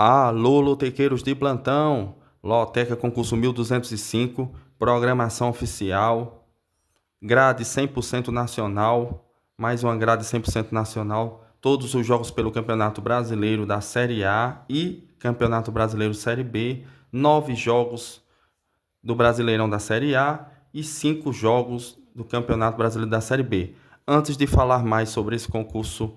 Alô, lotequeiros de plantão, Loteca Concurso 1205, programação oficial, grade 100% nacional, mais uma grade 100% nacional, todos os jogos pelo Campeonato Brasileiro da Série A e Campeonato Brasileiro Série B, 9 jogos do Brasileirão da Série A e 5 jogos do Campeonato Brasileiro da Série B. Antes de falar mais sobre esse concurso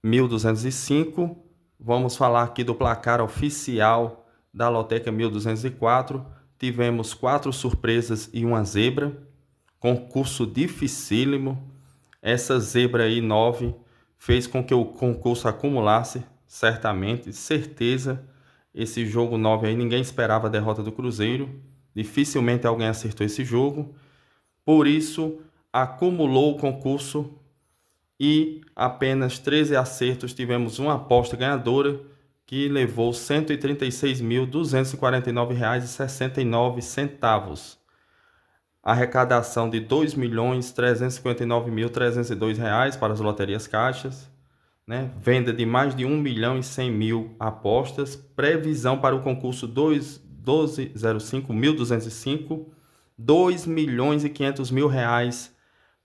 1205, vamos falar aqui do placar oficial da Loteca 1204. Tivemos 4 surpresas e uma zebra. Concurso dificílimo. Essa zebra aí, 9, fez com que o concurso acumulasse, certamente, certeza. Esse jogo 9 aí, ninguém esperava a derrota do Cruzeiro. Dificilmente alguém acertou esse jogo. Por isso, acumulou o concurso e apenas 13 acertos. Tivemos uma aposta ganhadora que levou R$ 136.249,69. Arrecadação de R$ 2.359.302 para as loterias caixas, né? Venda de mais de 1.100.000 apostas. Previsão para o concurso 1205.205, R$ 2.500.000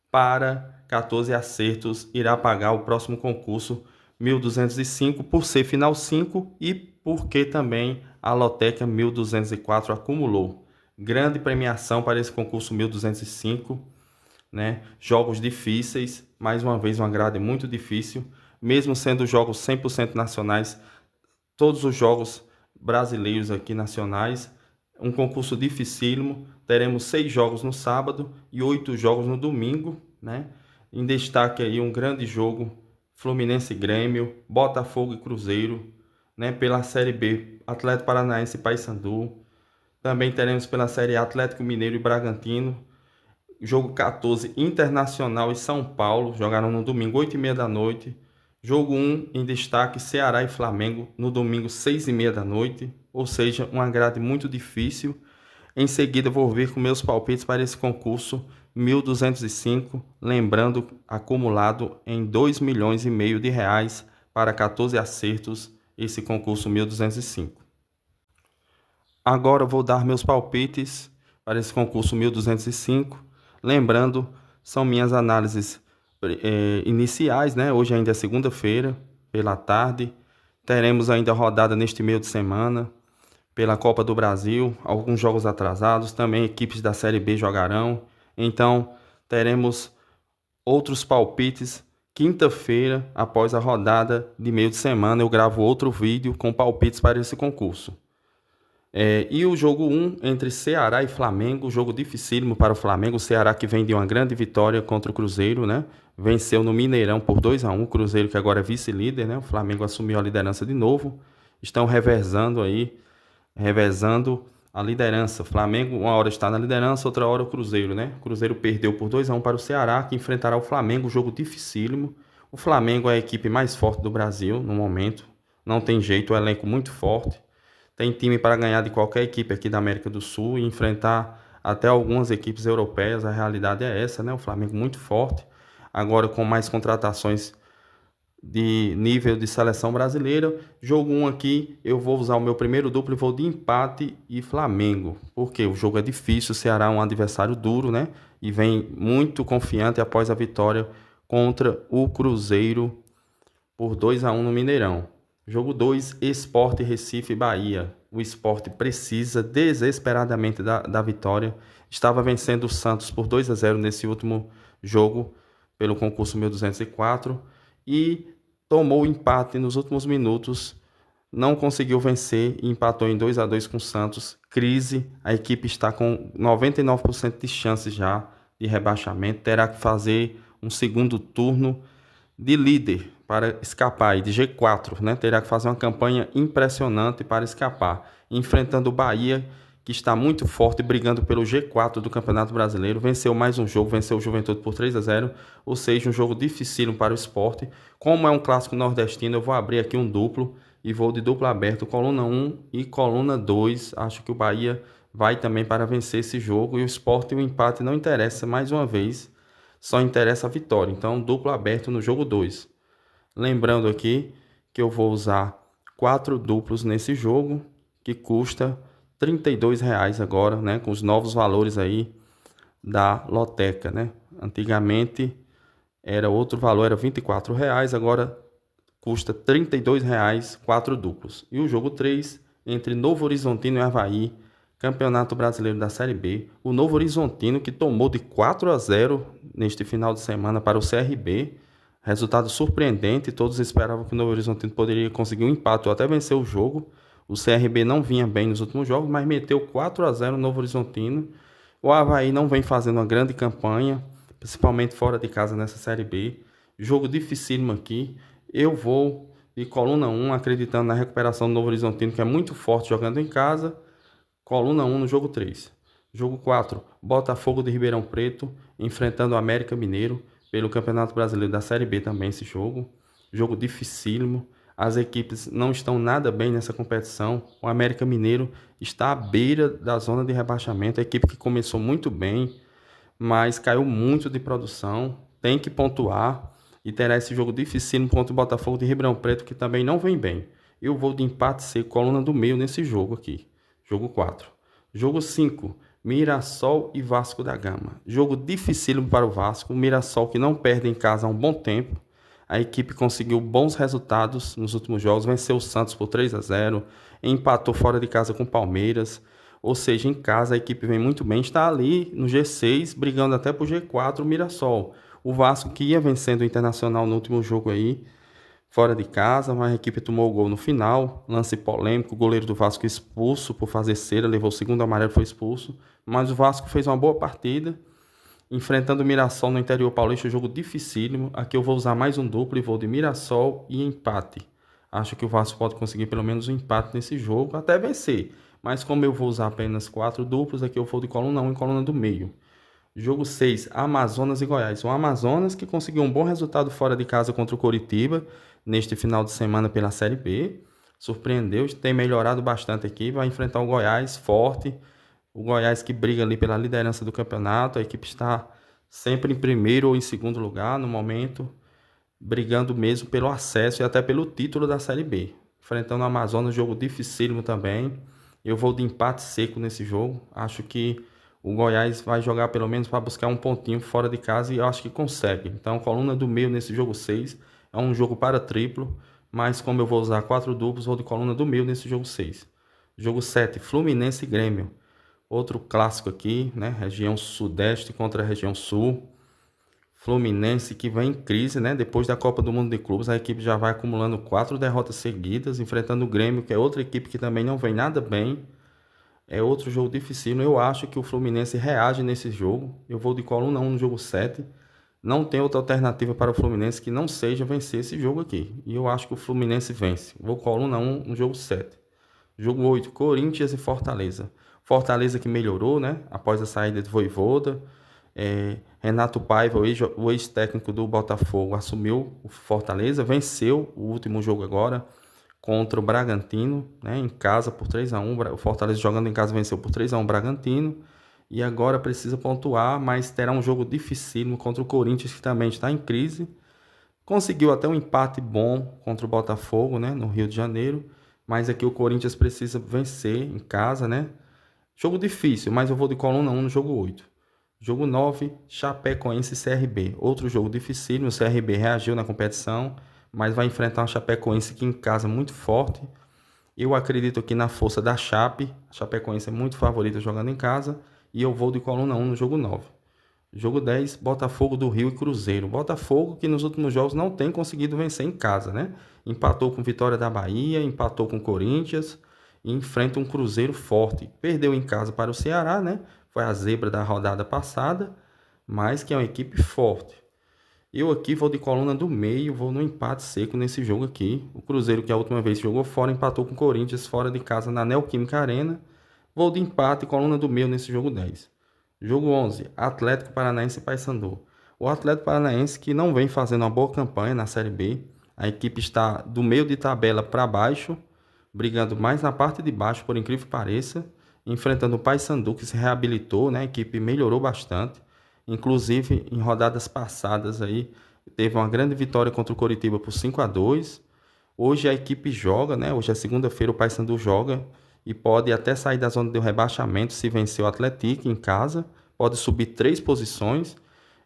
para 14 acertos. Irá pagar o próximo concurso 1205 por ser final 5 e porque também a Loteca 1204 acumulou. Grande premiação para esse concurso 1205, né? Jogos difíceis, mais uma vez uma grade muito difícil, mesmo sendo jogos 100% nacionais, todos os jogos brasileiros aqui nacionais, um concurso dificílimo. Teremos 6 jogos no sábado e 8 jogos no domingo, né? Em destaque aí um grande jogo, Fluminense e Grêmio, Botafogo e Cruzeiro, né? Pela Série B, Atlético Paranaense e Paysandu. Também teremos pela Série A Atlético Mineiro e Bragantino. Jogo 14, Internacional e São Paulo, jogaram no domingo 8h30 da noite. Jogo 1, em destaque, Ceará e Flamengo, no domingo 6h30 da noite. Ou seja, uma grade muito difícil. Em seguida, vou vir com meus palpites para esse concurso 1205, lembrando, acumulado em R$ 2.500.000 para 14 acertos, esse concurso 1205. Agora vou dar meus palpites para esse concurso 1205. Lembrando, são minhas análises iniciais, né? Hoje ainda é segunda-feira, pela tarde. Teremos ainda rodada neste meio de semana pela Copa do Brasil, alguns jogos atrasados. Também equipes da Série B jogarão. Então, teremos outros palpites. Quinta-feira, após a rodada de meio de semana, eu gravo outro vídeo com palpites para esse concurso. E o jogo 1 entre Ceará e Flamengo, jogo dificílimo para o Flamengo. O Ceará que vem de uma grande vitória contra o Cruzeiro, né? Venceu no Mineirão por 2-1, o Cruzeiro que agora é vice-líder, né? O Flamengo assumiu a liderança de novo. Estão revezando a liderança. O Flamengo uma hora está na liderança, outra hora o Cruzeiro, né? O Cruzeiro perdeu por 2-1 para o Ceará, que enfrentará o Flamengo, jogo dificílimo. O Flamengo é a equipe mais forte do Brasil no momento. Não tem jeito, o elenco muito forte. Tem time para ganhar de qualquer equipe aqui da América do Sul e enfrentar até algumas equipes europeias. A realidade é essa, né? O Flamengo muito forte. Agora com mais contratações de nível de seleção brasileira. Jogo 1 aqui, eu vou usar o meu primeiro duplo e vou de empate e Flamengo. Porque o jogo é difícil, o Ceará é um adversário duro, né? E vem muito confiante após a vitória contra o Cruzeiro por 2-1 no Mineirão. Jogo 2, Sport Recife e Bahia. O Sport precisa desesperadamente da vitória. Estava vencendo o Santos por 2-0 nesse último jogo pelo concurso 1204 e tomou o empate nos últimos minutos. Não conseguiu vencer e empatou em 2-2 com o Santos. Crise, a equipe está com 99% de chances já de rebaixamento. Terá que fazer um segundo turno de líder para escapar, e de G4, né? Terá que fazer uma campanha impressionante para escapar, enfrentando o Bahia, que está muito forte, brigando pelo G4 do Campeonato Brasileiro. Venceu mais um jogo, venceu o Juventude por 3-0, ou seja, um jogo dificílimo para o Sport. Como é um clássico nordestino, eu vou abrir aqui um duplo e vou de duplo aberto, coluna 1 e coluna 2. Acho que o Bahia vai também para vencer esse jogo, e o Sport, o empate não interessa mais uma vez, só interessa a vitória. Então, duplo aberto no jogo 2. Lembrando aqui que eu vou usar 4 duplos nesse jogo, que custa R$ 32 agora, né? Com os novos valores aí da loteca, né? Antigamente era outro valor, era R$ 24, agora custa R$ 32, 4 duplos. E o jogo 3, entre Novo Horizontino e Avaí, Campeonato Brasileiro da Série B. O Novo Horizontino que tomou de 4-0 neste final de semana para o CRB. Resultado surpreendente, todos esperavam que o Novo Horizontino poderia conseguir um empate ou até vencer o jogo. O CRB não vinha bem nos últimos jogos, mas meteu 4-0 no Novo Horizontino. O Avaí não vem fazendo uma grande campanha, principalmente fora de casa nessa Série B. Jogo dificílimo aqui. Eu vou de coluna 1, acreditando na recuperação do Novo Horizontino, que é muito forte jogando em casa. Coluna 1 no jogo 3. Jogo 4, Botafogo de Ribeirão Preto, enfrentando o América Mineiro, pelo Campeonato Brasileiro da Série B também esse jogo. Jogo dificílimo. As equipes não estão nada bem nessa competição. O América Mineiro está à beira da zona de rebaixamento. A equipe que começou muito bem, mas caiu muito de produção. Tem que pontuar e terá esse jogo dificílimo contra o Botafogo de Ribeirão Preto, que também não vem bem. Eu vou de empate seco, coluna do meio nesse jogo aqui. Jogo 4. Jogo 5. Mirassol e Vasco da Gama. Jogo dificílimo para o Vasco. O Mirassol que não perde em casa há um bom tempo. A equipe conseguiu bons resultados nos últimos jogos. Venceu o Santos por 3-0. Empatou fora de casa com o Palmeiras. Ou seja, em casa a equipe vem muito bem. Está ali no G6, brigando até para o G4, o Mirassol. O Vasco que ia vencendo o Internacional no último jogo aí, fora de casa, mas a equipe tomou o gol no final. Lance polêmico, o goleiro do Vasco expulso por fazer cera, levou o segundo amarelo, foi expulso. Mas o Vasco fez uma boa partida, enfrentando o Mirassol no interior paulista, um jogo dificílimo. Aqui eu vou usar mais um duplo e vou de Mirassol e empate. Acho que o Vasco pode conseguir pelo menos um empate nesse jogo, até vencer. Mas como eu vou usar apenas 4 duplos, aqui eu vou de coluna 1 e coluna do meio. Jogo 6, Amazonas e Goiás. O Amazonas que conseguiu um bom resultado fora de casa contra o Coritiba neste final de semana pela Série B. Surpreendeu, tem melhorado bastante aqui. Vai enfrentar o Goiás forte. O Goiás que briga ali pela liderança do campeonato. A equipe está sempre em primeiro ou em segundo lugar no momento, brigando mesmo pelo acesso e até pelo título da Série B. Enfrentando o Amazonas, jogo dificílimo também. Eu vou de empate seco nesse jogo. Acho que o Goiás vai jogar pelo menos para buscar um pontinho fora de casa e eu acho que consegue. Então, coluna do meio nesse jogo 6 é um jogo para triplo, mas como eu vou usar 4 duplos, vou de coluna do meio nesse jogo 6. Jogo 7, Fluminense e Grêmio. Outro clássico aqui, né? Região Sudeste contra a região Sul. Fluminense que vem em crise, né? Depois da Copa do Mundo de Clubes, a equipe já vai acumulando 4 derrotas seguidas, enfrentando o Grêmio, que é outra equipe que também não vem nada bem. É outro jogo difícil. Eu acho que o Fluminense reage nesse jogo. Eu vou de coluna 1 no jogo 7. Não tem outra alternativa para o Fluminense que não seja vencer esse jogo aqui. E eu acho que o Fluminense vence. Vou coluna 1 no jogo 7. Jogo 8, Corinthians e Fortaleza. Fortaleza que melhorou, né? Após a saída de Vojvoda. Renato Paiva, o ex-técnico do Botafogo, assumiu o Fortaleza. Venceu o último jogo agora contra o Bragantino, né, em casa por 3-1. O Fortaleza jogando em casa venceu por 3-1 o Bragantino. E agora precisa pontuar, mas terá um jogo dificílimo contra o Corinthians, que também está em crise. Conseguiu até um empate bom contra o Botafogo, né, no Rio de Janeiro. Mas aqui o Corinthians precisa vencer em casa, né? Jogo difícil, mas eu vou de coluna 1 no jogo 8. Jogo 9, Chapecoense e CRB. Outro jogo dificílimo, o CRB reagiu na competição, mas vai enfrentar uma Chapecoense aqui em casa muito forte. Eu acredito aqui na força da Chape. A Chapecoense é muito favorita jogando em casa. E eu vou de coluna 1 no jogo 9. Jogo 10, Botafogo do Rio e Cruzeiro. Botafogo que nos últimos jogos não tem conseguido vencer em casa, né? Empatou com Vitória da Bahia, empatou com Corinthians e enfrenta um Cruzeiro forte. Perdeu em casa para o Ceará, né? Foi a zebra da rodada passada, mas que é uma equipe forte. Eu aqui vou de coluna do meio, vou no empate seco nesse jogo aqui. O Cruzeiro, que a última vez jogou fora, empatou com o Corinthians fora de casa na Neoquímica Arena. Vou de empate e coluna do meio nesse jogo 10. Jogo 11, Atlético Paranaense e Paysandu. O Atlético Paranaense que não vem fazendo uma boa campanha na Série B. A equipe está do meio de tabela para baixo, brigando mais na parte de baixo, por incrível que pareça. Enfrentando o Paysandu, que se reabilitou, né? A equipe melhorou bastante. Inclusive, em rodadas passadas aí, teve uma grande vitória contra o Coritiba por 5-2. Hoje a equipe joga, né? Hoje é segunda-feira, o Paysandu joga e pode até sair da zona de rebaixamento se vencer o Atlético em casa. Pode subir 3 posições.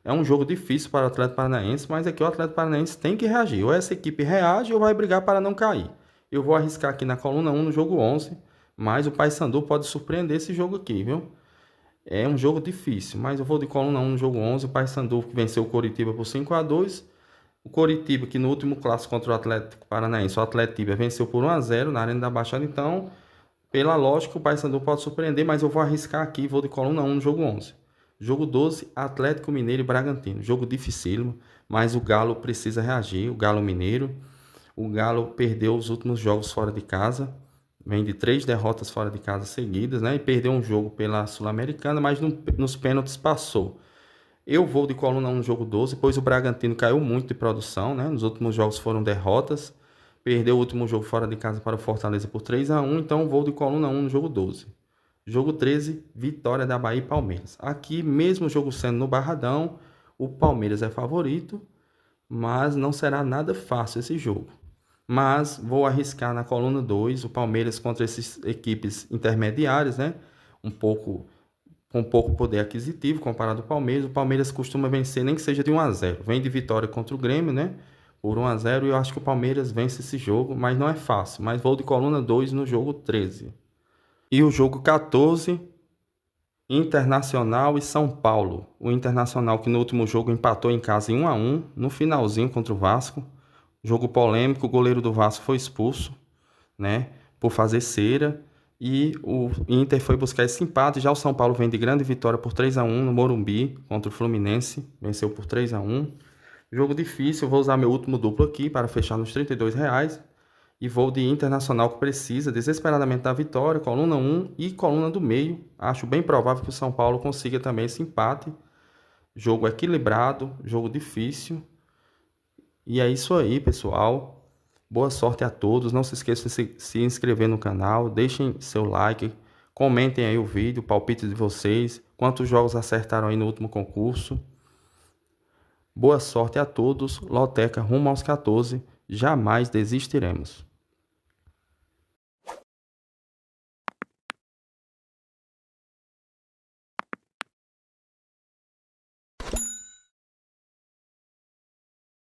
É um jogo difícil para o Atlético Paranaense, mas aqui o Atlético Paranaense tem que reagir. Ou essa equipe reage ou vai brigar para não cair. Eu vou arriscar aqui na coluna 1 no jogo 11, mas o Paysandu pode surpreender esse jogo aqui, viu? É um jogo difícil, mas eu vou de coluna 1 no jogo 11. O Paysandu que venceu o Coritiba por 5-2. O Coritiba, que no último clássico contra o Atlético Paranaense, o Atlético venceu por 1-0 na Arena da Baixada. Então, pela lógica, o Paysandu pode surpreender, mas eu vou arriscar aqui e vou de coluna 1 no jogo 11. Jogo 12, Atlético Mineiro e Bragantino. Jogo dificílimo, mas o Galo precisa reagir. O Galo Mineiro. O Galo perdeu os últimos jogos fora de casa. Vem de 3 derrotas fora de casa seguidas, né? E perdeu um jogo pela Sul-Americana, mas nos pênaltis passou. Eu vou de coluna 1 no jogo 12, pois o Bragantino caiu muito de produção, né? Nos últimos jogos foram derrotas. Perdeu o último jogo fora de casa para o Fortaleza por 3-1, então vou de coluna 1 no jogo 12. Jogo 13, vitória da Bahia e Palmeiras. Aqui, mesmo o jogo sendo no Barradão, o Palmeiras é favorito, mas não será nada fácil esse jogo. Mas vou arriscar na coluna 2, o Palmeiras contra essas equipes intermediárias, né? Com pouco poder aquisitivo comparado ao Palmeiras. O Palmeiras costuma vencer, nem que seja de 1-0. Vem de vitória contra o Grêmio, né? Por 1-0, e eu acho que o Palmeiras vence esse jogo, mas não é fácil. Mas vou de coluna 2 no jogo 13. E o jogo 14, Internacional e São Paulo. O Internacional que no último jogo empatou em casa em 1-1, no finalzinho contra o Vasco. Jogo polêmico, o goleiro do Vasco foi expulso, né, por fazer cera. E o Inter foi buscar esse empate. Já o São Paulo vem de grande vitória por 3-1 no Morumbi contra o Fluminense. Venceu por 3-1. Jogo difícil, vou usar meu último duplo aqui para fechar nos R$ 32. E vou de Internacional que precisa desesperadamente da vitória, coluna 1 e coluna do meio. Acho bem provável que o São Paulo consiga também esse empate. Jogo equilibrado, jogo difícil. E é isso aí, pessoal. Boa sorte a todos. Não se esqueçam de se inscrever no canal. Deixem seu like. Comentem aí o vídeo, o palpite de vocês. Quantos jogos acertaram aí no último concurso. Boa sorte a todos. Loteca rumo aos 14. Jamais desistiremos.